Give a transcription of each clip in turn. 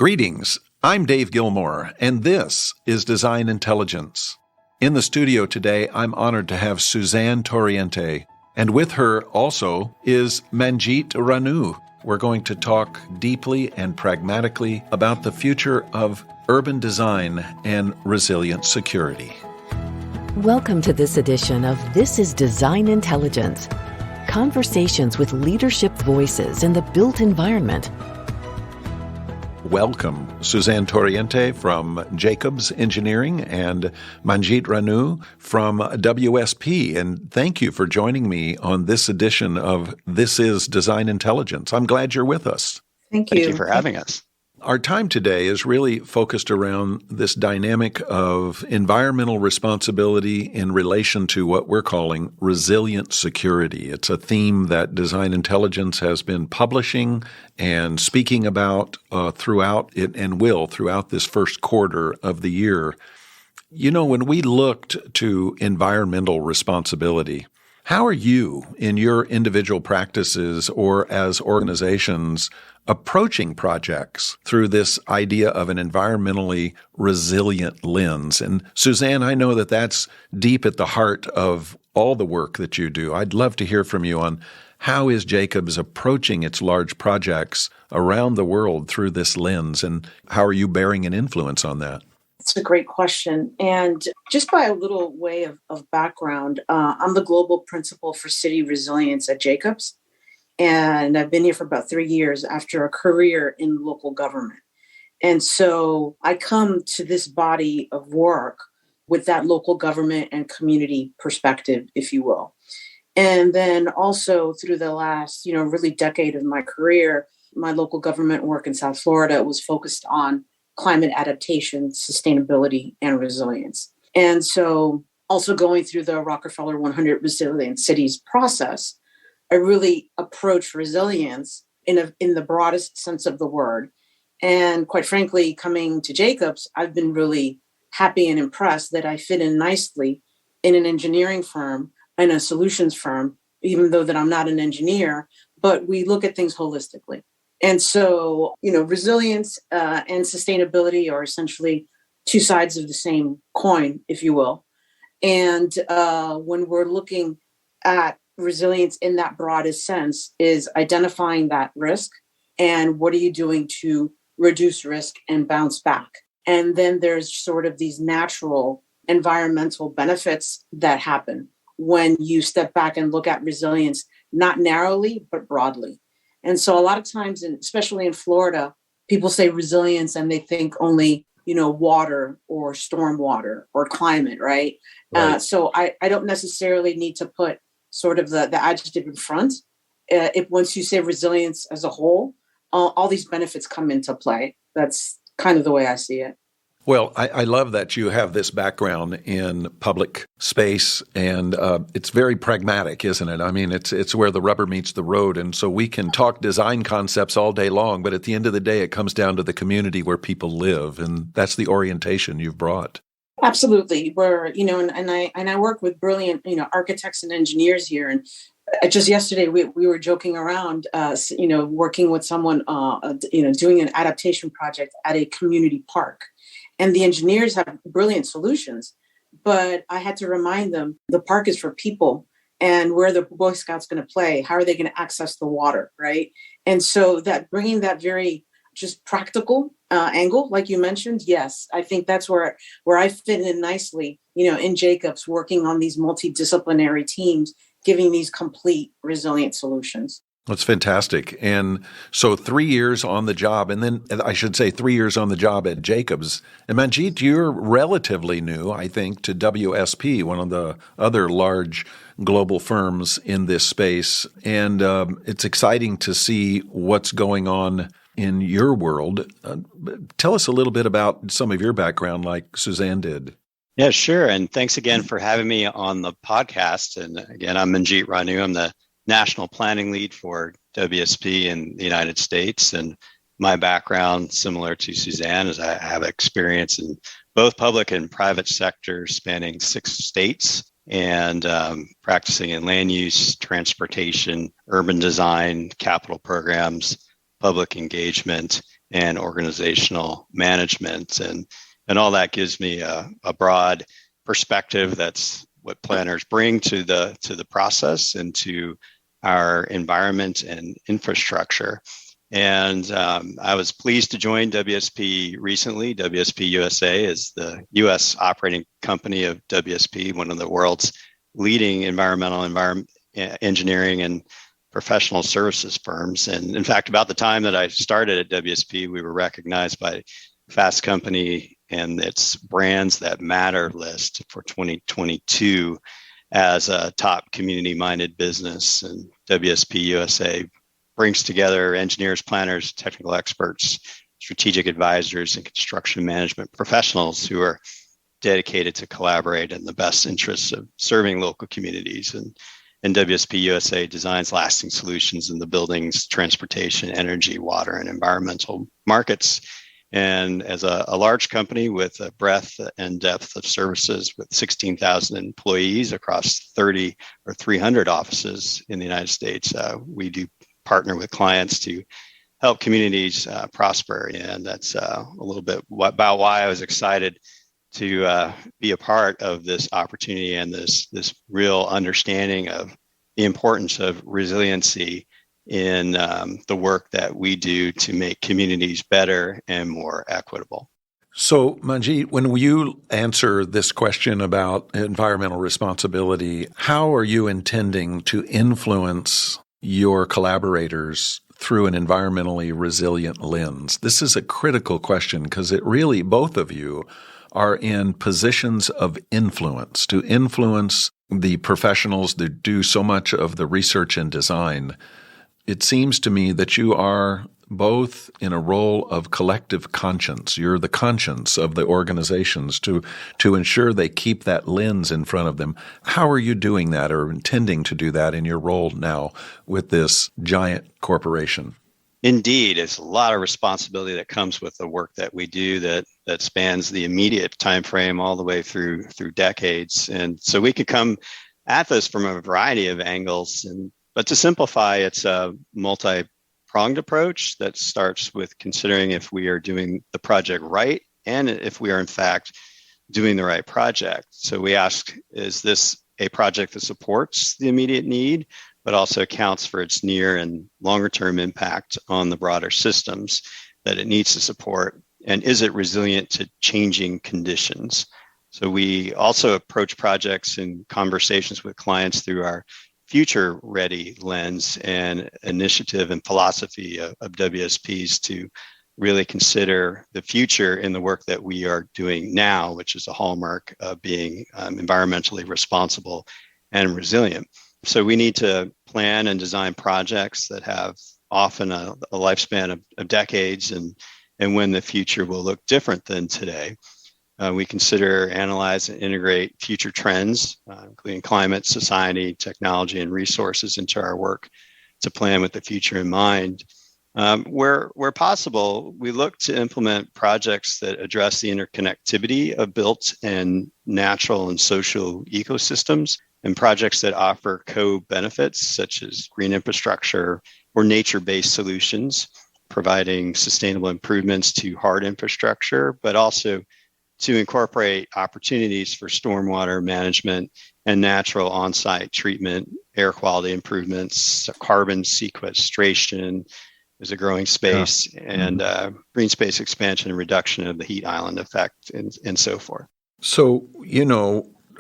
Greetings, I'm Dave Gilmore, and this is Design Intelligence. In the studio today, I'm honored to have Susanne Torriente, and with her also is Manjeet Ranu. We're going to talk deeply and pragmatically about the future of urban design and resilient security. Welcome to this edition of This Is Design Intelligence. Conversations with leadership voices in the built environment. Welcome, Susanne Torriente from Jacobs Engineering and Manjeet Ranu from WSP. And thank you for joining me on this edition of This Is Design Intelligence. I'm glad you're with us. Thank you. Thank you for having us. Our time today is really focused around this dynamic of environmental responsibility in relation to what we're calling resilient security. It's a theme that Design Intelligence has been publishing and speaking about throughout it and will throughout this first quarter of the year. You know, when we looked to environmental responsibility, how are you in your individual practices or as organizations approaching projects through this idea of an environmentally resilient lens? And Susanne, I know that that's deep at the heart of all the work that you do. I'd love to hear from you on how is Jacobs approaching its large projects around the world through this lens, and how are you bearing an influence on that? It's a great question. And just by a little way of background, I'm the global principal for city resilience at Jacobs. And I've been here for about 3 years after a career in local government. And so I come to this body of work with that local government and community perspective, if you will. And then also through the last, really decade of my career, my local government work in South Florida was focused on climate adaptation, sustainability, and resilience. And so also going through the Rockefeller 100 Resilient Cities process, I really approach resilience in the broadest sense of the word. And quite frankly, coming to Jacobs, I've been really happy and impressed that I fit in nicely in an engineering firm and a solutions firm, even though that I'm not an engineer, but we look at things holistically. And so, resilience and sustainability are essentially two sides of the same coin, if you will. And when we're looking at resilience in that broadest sense is identifying that risk and what are you doing to reduce risk and bounce back. And then there's sort of these natural environmental benefits that happen when you step back and look at resilience, not narrowly, but broadly. And so a lot of times, especially in Florida, people say resilience and they think only, water or storm water or climate, right? So I don't necessarily need to put sort of the adjective in front. If once you say resilience as a whole, all these benefits come into play. That's kind of the way I see it. Well, I love that you have this background in public space, and it's very pragmatic, isn't it? I mean, it's where the rubber meets the road, and so we can talk design concepts all day long, but at the end of the day, it comes down to the community where people live, and that's the orientation you've brought. Absolutely. We're, and I work with brilliant, architects and engineers here. And just yesterday we were joking around, working with someone, doing an adaptation project at a community park. And the engineers have brilliant solutions, but I had to remind them the park is for people, and where the Boy Scouts going to play, how are they going to access the water, right? And so that bringing that very just practical angle, like you mentioned, yes, I think that's where I fit in nicely, in Jacobs, working on these multidisciplinary teams, giving these complete resilient solutions. That's fantastic. And so 3 years on the job, and then I should say 3 years on the job at Jacobs. And Manjeet, you're relatively new, I think, to WSP, one of the other large global firms in this space. And it's exciting to see what's going on in your world. Tell us a little bit about some of your background like Susanne did. Yeah, sure. And thanks again for having me on the podcast. And again, I'm Manjeet Ranu. I'm the National Planning Lead for WSP in the United States. And my background, similar to Susanne, is I have experience in both public and private sectors spanning 6 states and practicing in land use, transportation, urban design, capital programs, public engagement, and organizational management. And all that gives me a broad perspective. That's what planners bring to the process and to our environment and infrastructure. And I was pleased to join WSP recently. WSP USA is the U.S. operating company of WSP, one of the world's leading environmental engineering and professional services firms. And in fact, about the time that I started at WSP, we were recognized by Fast Company and its Brands That Matter list for 2022 as a top community-minded business. And WSP USA brings together engineers, planners, technical experts, strategic advisors, and construction management professionals who are dedicated to collaborate in the best interests of serving local communities. And WSP USA designs lasting solutions in the buildings, transportation, energy, water, and environmental markets. And as a large company with a breadth and depth of services with 16,000 employees across 30 or 300 offices in the United States, we do partner with clients to help communities prosper. And that's a little bit about why I was excited to be a part of this opportunity and this real understanding of the importance of resiliency in the work that we do to make communities better and more equitable. So, Manjeet, when you answer this question about environmental responsibility, how are you intending to influence your collaborators through an environmentally resilient lens? This is a critical question because it really, both of you are in positions of influence to influence the professionals that do so much of the research and design. It seems to me that you are both in a role of collective conscience. You're the conscience of the organizations to ensure they keep that lens in front of them. How are you doing that or intending to do that in your role now with this giant corporation? Indeed, it's a lot of responsibility that comes with the work that we do that spans the immediate time frame all the way through decades. And so we could come at this from a variety of angles. But to simplify, it's a multi-pronged approach that starts with considering if we are doing the project right and if we are in fact doing the right project. So we ask, is this a project that supports the immediate need, but also accounts for its near and longer term impact on the broader systems that it needs to support? And is it resilient to changing conditions? So we also approach projects and conversations with clients through our future ready lens and initiative and philosophy of WSPs to really consider the future in the work that we are doing now, which is a hallmark of being environmentally responsible and resilient. So we need to plan and design projects that have often a lifespan of decades and when the future will look different than today. We consider, analyze, and integrate future trends, including climate, society, technology, and resources into our work to plan with the future in mind. Where possible, we look to implement projects that address the interconnectivity of built and natural and social ecosystems, and projects that offer co-benefits such as green infrastructure or nature-based solutions, providing sustainable improvements to hard infrastructure, but also to incorporate opportunities for stormwater management and natural on-site treatment, air quality improvements, carbon sequestration is a growing space, and green space expansion and reduction of the heat island effect and so forth. So,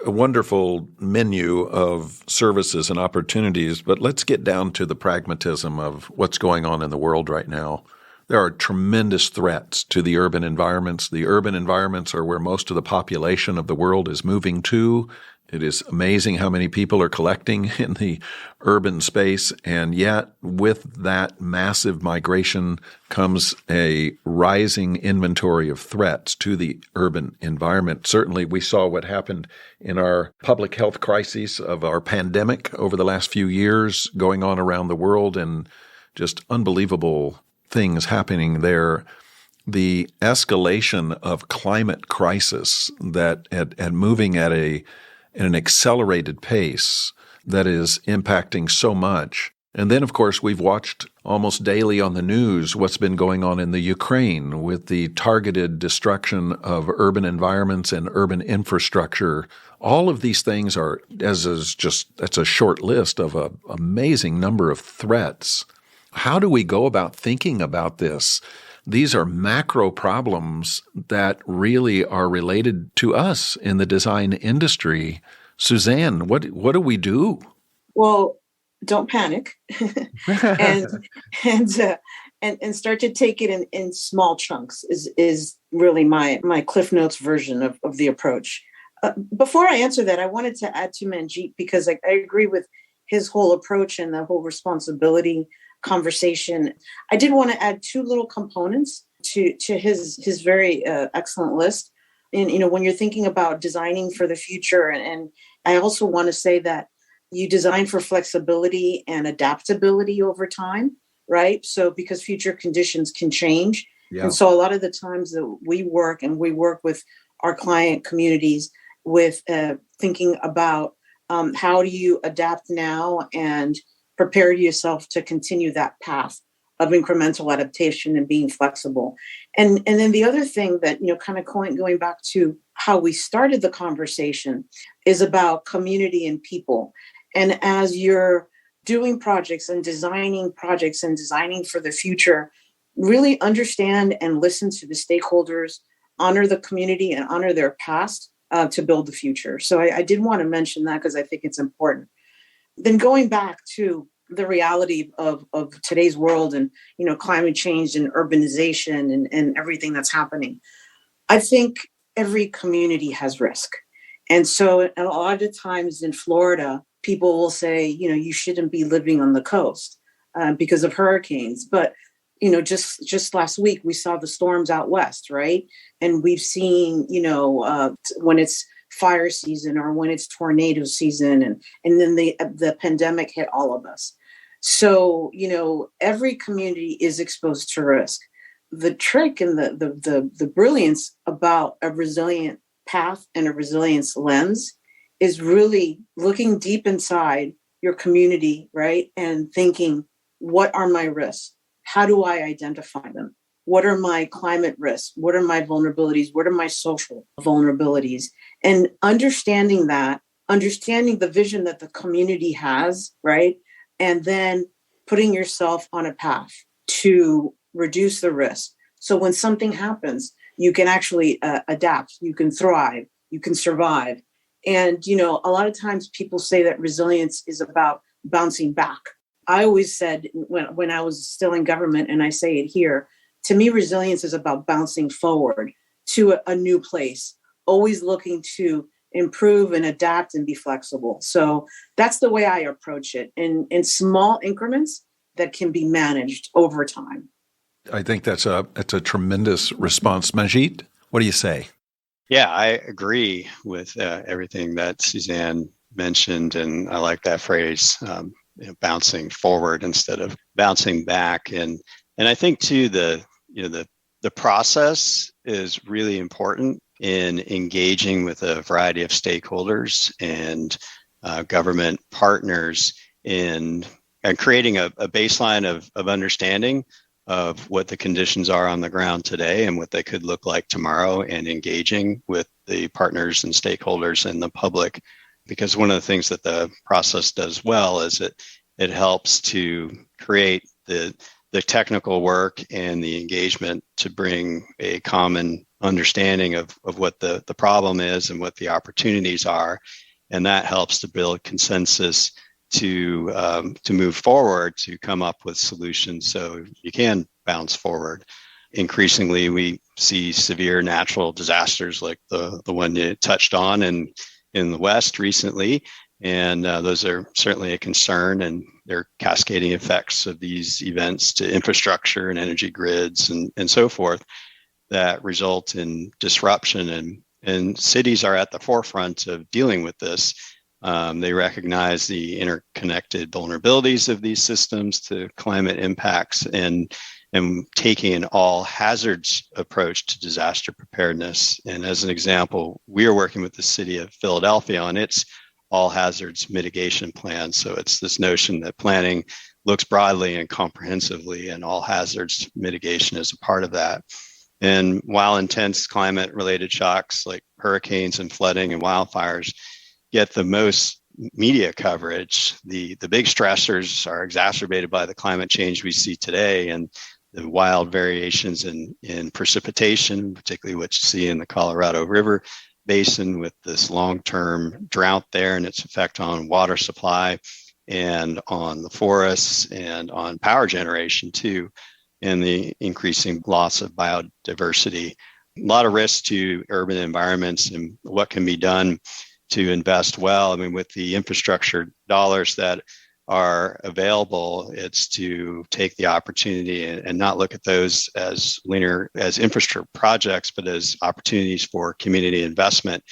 a wonderful menu of services and opportunities, but let's get down to the pragmatism of what's going on in the world right now. There are tremendous threats to the urban environments. The urban environments are where most of the population of the world is moving to. It is amazing how many people are collecting in the urban space, and yet with that massive migration comes a rising inventory of threats to the urban environment. Certainly, we saw what happened in our public health crises of our pandemic over the last few years going on around the world, and just unbelievable things happening there. The escalation of climate crisis that at moving at an accelerated pace that is impacting so much. And then, of course, we've watched almost daily on the news what's been going on in the Ukraine with the targeted destruction of urban environments and urban infrastructure. All of these things are, that's a short list of an amazing number of threats. How do we go about thinking about this? These are macro problems that really are related to us in the design industry. Susanne, what do we do? Well, don't panic and start to take it in small chunks is really my Cliff Notes version of the approach. Before I answer that, I wanted to add to Manjeet, because I agree with his whole approach and the whole responsibility conversation. I did want to add two little components to his very excellent list. And, when you're thinking about designing for the future, and I also want to say that you design for flexibility and adaptability over time, right? So because future conditions can change. Yeah. And so a lot of the times that we work with our client communities with thinking about how do you adapt now and prepare yourself to continue that path of incremental adaptation and being flexible. And then the other thing that, kind of going back to how we started the conversation is about community and people. And as you're doing projects and designing for the future, really understand and listen to the stakeholders, honor the community and honor their past to build the future. So I did want to mention that because I think it's important. Then going back to the reality of today's world and, climate change and urbanization and everything that's happening, I think every community has risk. And so a lot of the times in Florida, people will say, you shouldn't be living on the coast because of hurricanes. But, just last week, we saw the storms out west, right? And we've seen, when it's fire season or when it's tornado season, and then the pandemic hit all of us. So, every community is exposed to risk. The trick and the brilliance about a resilient path and a resilience lens is really looking deep inside your community, right? And thinking, what are my risks? How do I identify them? What are my climate risks? What are my vulnerabilities? What are my social vulnerabilities? And understanding the vision that the community has, right? And then putting yourself on a path to reduce the risk. So when something happens, you can actually adapt, you can thrive, you can survive. And, a lot of times people say that resilience is about bouncing back. I always said when I was still in government, and I say it here, to me, resilience is about bouncing forward to a new place, always looking to improve and adapt and be flexible. So that's the way I approach it in small increments that can be managed over time. I think that's a tremendous response. Manjeet, what do you say? Yeah, I agree with everything that Susanne mentioned, and I like that phrase, bouncing forward instead of bouncing back. And I think too the process is really important in engaging with a variety of stakeholders and government partners in creating a baseline of understanding of what the conditions are on the ground today and what they could look like tomorrow, and engaging with the partners and stakeholders and the public. Because one of the things that the process does well is it helps to create the technical work and the engagement to bring a common understanding of what the problem is and what the opportunities are. And that helps to build consensus to move forward, to come up with solutions so you can bounce forward. Increasingly, we see severe natural disasters like the one you touched on in the West recently. And those are certainly a concern, and there are cascading effects of these events to infrastructure and energy grids and so forth that result in disruption. And cities are at the forefront of dealing with this. They recognize the interconnected vulnerabilities of these systems to climate impacts and taking an all hazards approach to disaster preparedness. And as an example, we are working with the city of Philadelphia on its all hazards mitigation plan. So it's this notion that planning looks broadly and comprehensively, and all hazards mitigation is a part of that. And while intense climate-related shocks like hurricanes and flooding and wildfires get the most media coverage, the big stressors are exacerbated by the climate change we see today and the wild variations in precipitation, particularly what you see in the Colorado River Basin with this long-term drought there and its effect on water supply and on the forests and on power generation too, and the increasing loss of biodiversity. A lot of risks to urban environments and what can be done to invest well. I mean, with the infrastructure dollars that are available, it's to take the opportunity and not look at those as linear, as infrastructure projects, but as opportunities for community investment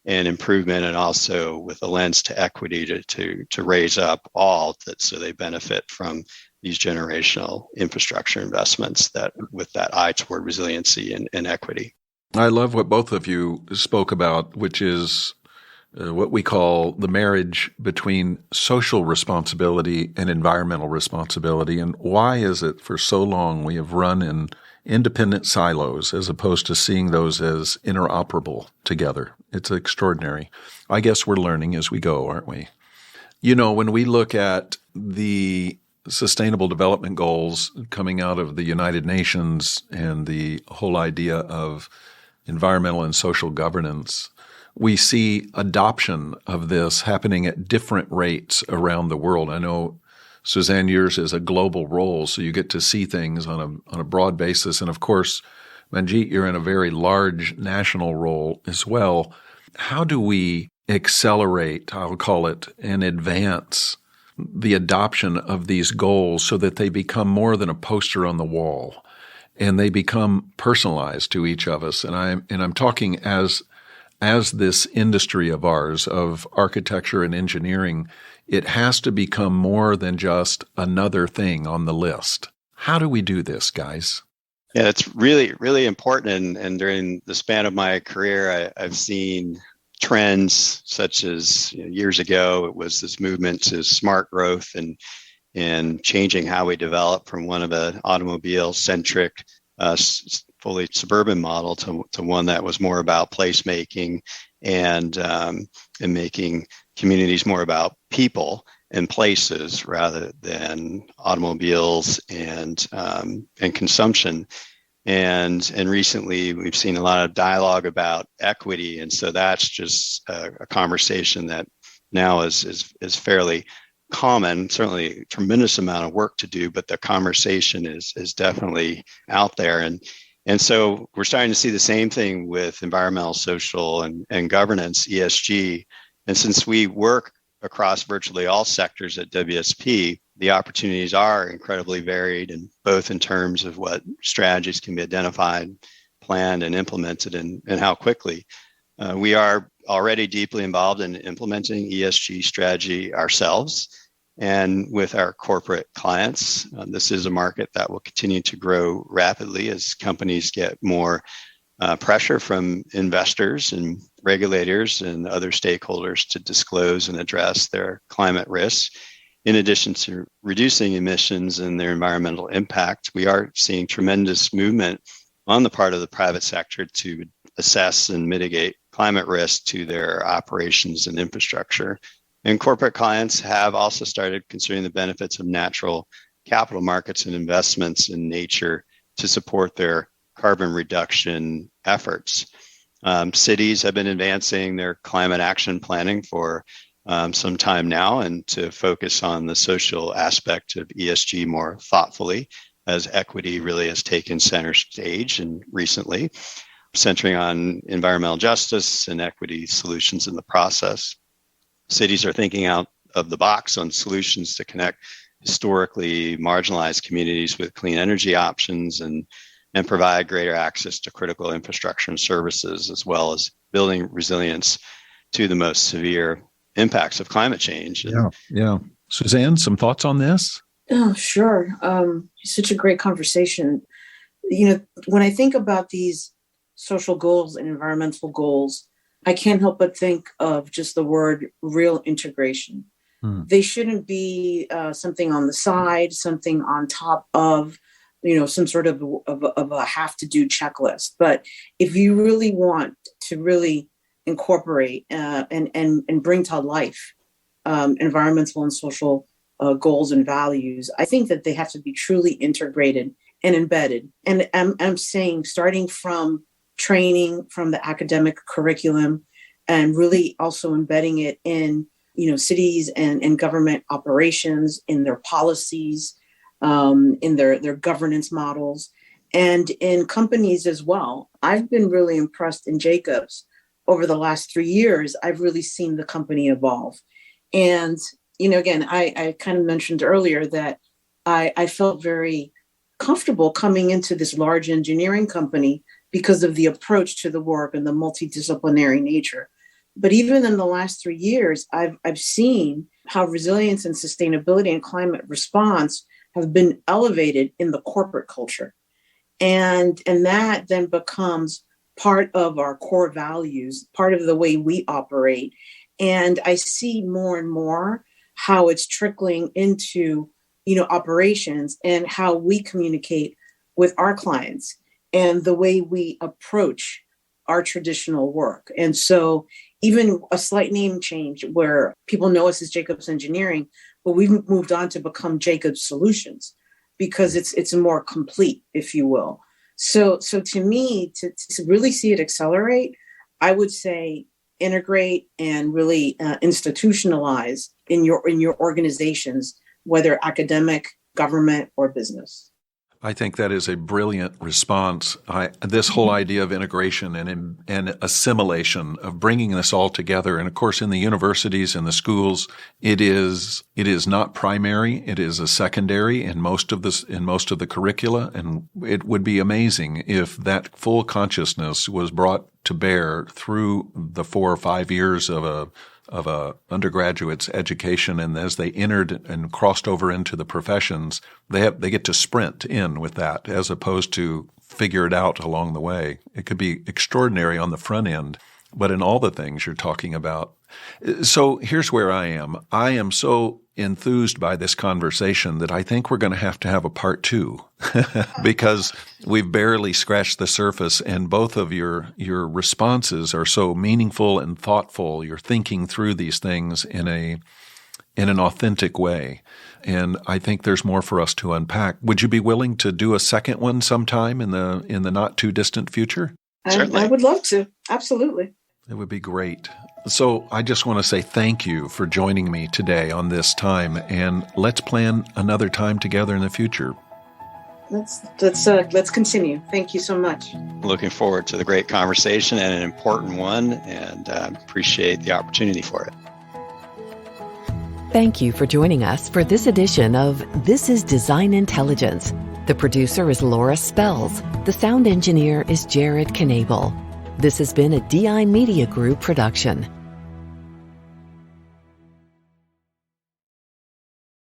and improvement, and also with a lens to equity to raise up all that so they benefit from these generational infrastructure investments that with that eye toward resiliency and equity. I love what both of you spoke about, which is what we call the marriage between social responsibility and environmental responsibility. And why is it for so long we have run in independent silos as opposed to seeing those as interoperable together? It's extraordinary. I guess we're learning as we go, aren't we? You know, when we look at the Sustainable Development Goals coming out of the United Nations and the whole idea of environmental and social governance, we see adoption of this happening at different rates around the world. I know, Susanne, yours is a global role, so you get to see things on a broad basis. And of course, Manjeet, you're in a very large national role as well. How do we accelerate, I'll call it, and advance the adoption of these goals so that they become more than a poster on the wall and they become personalized to each of us? And I'm talking as this industry of ours, of architecture and engineering, it has to become more than just another thing on the list. How do we do this, guys? Yeah, it's really, really important. And during the span of my career, I've seen trends such as years ago, it was this movement to smart growth and changing how we develop from one of an automobile-centric fully suburban model to one that was more about placemaking and making communities more about people and places rather than automobiles and consumption. And recently we've seen a lot of dialogue about equity, and so that's just a conversation that now is fairly common. Certainly a tremendous amount of work to do, but the conversation is definitely out there. And so we're starting to see the same thing with environmental, social, and governance, ESG. And since we work across virtually all sectors at WSP, the opportunities are incredibly varied, and both in terms of what strategies can be identified, planned, and implemented, and how quickly. We are already deeply involved in implementing ESG strategy ourselves and with our corporate clients. This is a market that will continue to grow rapidly as companies get more pressure from investors and regulators and other stakeholders to disclose and address their climate risks. In addition to reducing emissions and their environmental impact, we are seeing tremendous movement on the part of the private sector to assess and mitigate climate risk to their operations and infrastructure. And corporate clients have also started considering the benefits of natural capital markets and investments in nature to support their carbon reduction efforts. Cities have been advancing their climate action planning for some time now, and to focus on the social aspect of ESG more thoughtfully, as equity really has taken center stage and recently, centering on environmental justice and equity solutions in the process. Cities are thinking out of the box on solutions to connect historically marginalized communities with clean energy options and provide greater access to critical infrastructure and services, as well as building resilience to the most severe impacts of climate change. Yeah. Susanne, some thoughts on this? Oh, sure. Such a great conversation. When I think about these social goals and environmental goals, I can't help but think of just the word real integration. They shouldn't be something on the side, something on top of, some sort of a have to do checklist. But if you really want to really incorporate and bring to life environmental and social goals and values, I think that they have to be truly integrated and embedded. And I'm saying starting from training, from the academic curriculum, and really also embedding it in, cities and government operations, in their policies, in their governance models, and in companies as well. I've been really impressed in Jacobs over the last 3 years. I've really seen the company evolve. And, again, I kind of mentioned earlier that I felt very comfortable coming into this large engineering company because of the approach to the work and the multidisciplinary nature. But even in the last 3 years, I've seen how resilience and sustainability and climate response have been elevated in the corporate culture. And that then becomes part of our core values, part of the way we operate. And I see more and more how it's trickling into, operations and how we communicate with our clients and the way we approach our traditional work. And so even a slight name change where people know us as Jacobs Engineering, but we've moved on to become Jacobs Solutions because it's more complete, if you will. So to me, to really see it accelerate, I would say integrate and really institutionalize in your organizations, whether academic, government, or business. I think that is a brilliant response. This whole idea of integration and assimilation, of bringing this all together, and of course in the universities and the schools, it is not primary. It is a secondary in most of the curricula, and it would be amazing if that full consciousness was brought to bear through the 4 or 5 years of a undergraduate's education, and as they entered and crossed over into the professions, they get to sprint in with that as opposed to figure it out along the way. It could be extraordinary on the front end, but in all the things you're talking about. So here's where I am. I am so enthused by this conversation that I think we're going to have a part 2 because we've barely scratched the surface, and both of your responses are so meaningful and thoughtful. You're thinking through these things in an authentic way. And I think there's more for us to unpack. Would you be willing to do a second one sometime in the not too distant future? Certainly. I would love to. Absolutely. It would be great. So I just want to say thank you for joining me today on this time, and let's plan another time together in the future. Let's continue. Thank you so much. Looking forward to the great conversation, and an important one, and appreciate the opportunity for it. Thank you for joining us for this edition of This Is DesignIntelligence. The producer is Laura Spells. The sound engineer is Jared Knabel. This has been a DI Media Group production.